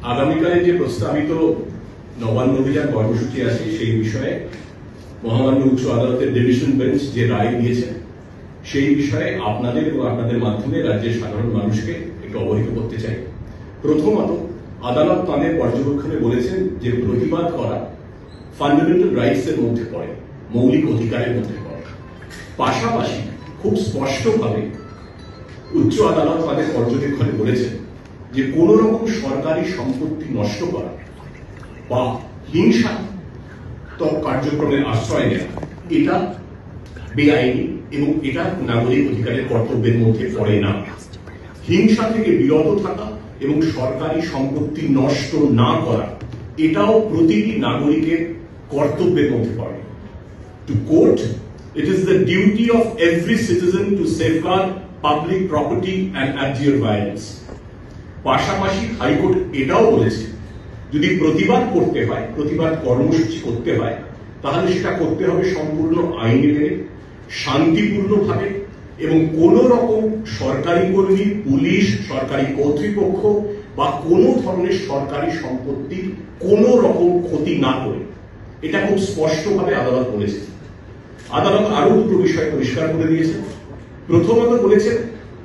আগামীকালে যে প্রস্তাবিত নবান্ন অভিযান কর্মসূচি আছে সেই বিষয়ে মহামান্য উচ্চ আদালতের ডিভিশন বেঞ্চ যে রায় দিয়েছে সেই বিষয়ে আপনাদের এবং আপনাদের মাধ্যমে রাজ্যের সাধারণ মানুষকে একটু অবহিত করতে চাই। প্রথমত, আদালত তাদের পর্যবেক্ষণে বলেছেন যে প্রতিবাদ করা ফান্ডামেন্টাল রাইটস এর মধ্যে পড়ে, মৌলিক অধিকারের মধ্যে পড়ে। পাশাপাশি খুব স্পষ্টভাবে উচ্চ আদালত তাদের পর্যবেক্ষণে বলেছেন যে কোন রকম সরকারি সম্পত্তি নষ্ট করা বা হিংসাত্মক কার্যক্রমের আশ্রয় নেওয়া এটা বেআইনি এবং এটা নাগরিক অধিকারের কর্তব্যের মধ্যে পড়ে না। হিংসা থেকে বিরত থাকা এবং সরকারি সম্পত্তি নষ্ট না করা এটাও প্রতিটি নাগরিকের কর্তব্যের মধ্যে পড়ে। To quote, it is the duty of every citizen to safeguard public property and abjure violence. পাশাপাশি হাইকোর্ট এটাও বলেছে যদি প্রতিবাদ করতে হয়, প্রতিবাদ কর্মসূচি করতে হয়, তাহলে সেটা করতে হবে সম্পূর্ণ আইনে মেনে, শান্তিপূর্ণভাবে এবং কোন রকম সরকারি কর্মী, পুলিশ, সরকারি কর্তৃপক্ষ বা কোন ধরনের সরকারি সম্পত্তির কোন রকম ক্ষতি না করে। এটা খুব স্পষ্টভাবে আদালত বলেছে। আদালত আরো দুটো বিষয় পরিষ্কার করে দিয়েছে। প্রথমত বলেছেন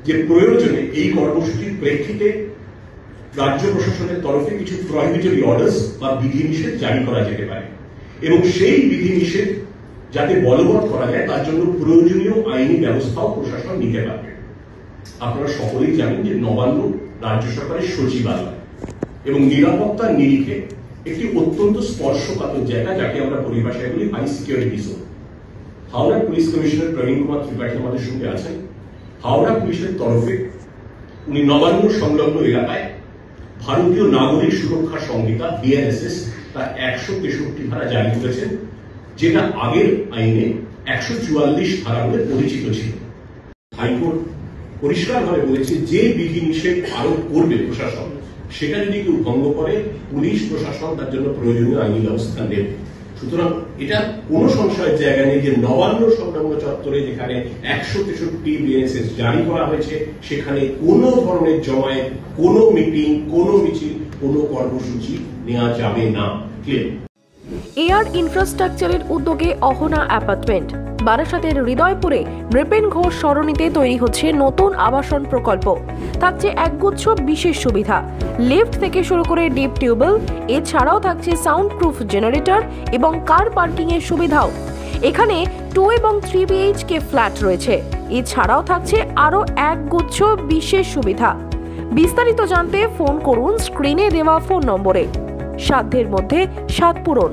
যে প্রয়োজনে এই কর্মসূচির প্রেক্ষিতে রাজ্য প্রশাসনের তরফে কিছু প্রহিবিটরি অর্ডার্স বা বিধিনিষেধ জারি করা যেতে পারে এবং সেই বিধিনিষেধ যাতে বলবৎ করা যায় তার জন্য প্রয়োজনীয় আইনি ব্যবস্থাও প্রশাসন নিতে পারবে। আপনারা সকলেই জানেন যে নবান্ন রাজ্য সরকারের সচিবালয় এবং নিরাপত্তার নিরিখে একটি অত্যন্ত স্পর্শকাতর জায়গা, যাকে আমরা পরিভাষায় বলি high security zone. Howrah police commissioner Prabin Kumar Tripathi আমাদের সঙ্গে আছেন। হাওড়া পুলিশের তরফে উনি নবান্ন সংলগ্ন এলাকায় ভারতীয় নাগরিক সুরক্ষা সংহিতা বিএনএসএস তার 163 ধারা জারি করেছেন, যেটা আগের আইনে 144 ধারা বলে পরিচিত ছিল। হাইকোর্ট পরিষ্কারভাবে বলেছে যে বিধিনিষেধ আরোপ করবে প্রশাসন, সেটা যদি কেউ ভঙ্গ করে পুলিশ প্রশাসন তার জন্য প্রয়োজনীয় আইনি ব্যবস্থা নেবে। সুতরাং এটা কোনো সংশয়ের জায়গা নেই যে নবান্ন সংলগ্ন চত্বরে যেখানে 163 বিএনএসএস জারি করা হয়েছে সেখানে কোনো ধরনের জমায়েত, কোনো মিটিং, কোনো মিছিল, কোনো কর্মসূচি নেওয়া যাবে না। এয়ার ইনফ্রাস্ট্রাকচারের উদ্যোগে অহনা অ্যাপার্টমেন্ট বারাসাতের হৃদয়পুরে নৃপেন ঘোষ সরণিতে তৈরি হচ্ছে নতুন আবাসন প্রকল্প। থাকছে একগুচ্ছ বিশেষ সুবিধা, লিফট থেকে শুরু করে ডিপ টিউবওয়েল, এছাড়াও থাকছে সাউন্ড প্রুফ জেনারেটর এবং কার পার্কিং এর সুবিধাও। এখানে 2 এবং 3 BHK ফ্ল্যাট রয়েছে। এছাড়াও থাকছে আরো একগুচ্ছ বিশেষ সুবিধা। বিস্তারিত জানতে ফোন করুন স্ক্রিনে দেওয়া ফোন নম্বরে। সাধ্যের মধ্যে স্বাদ পূরণ।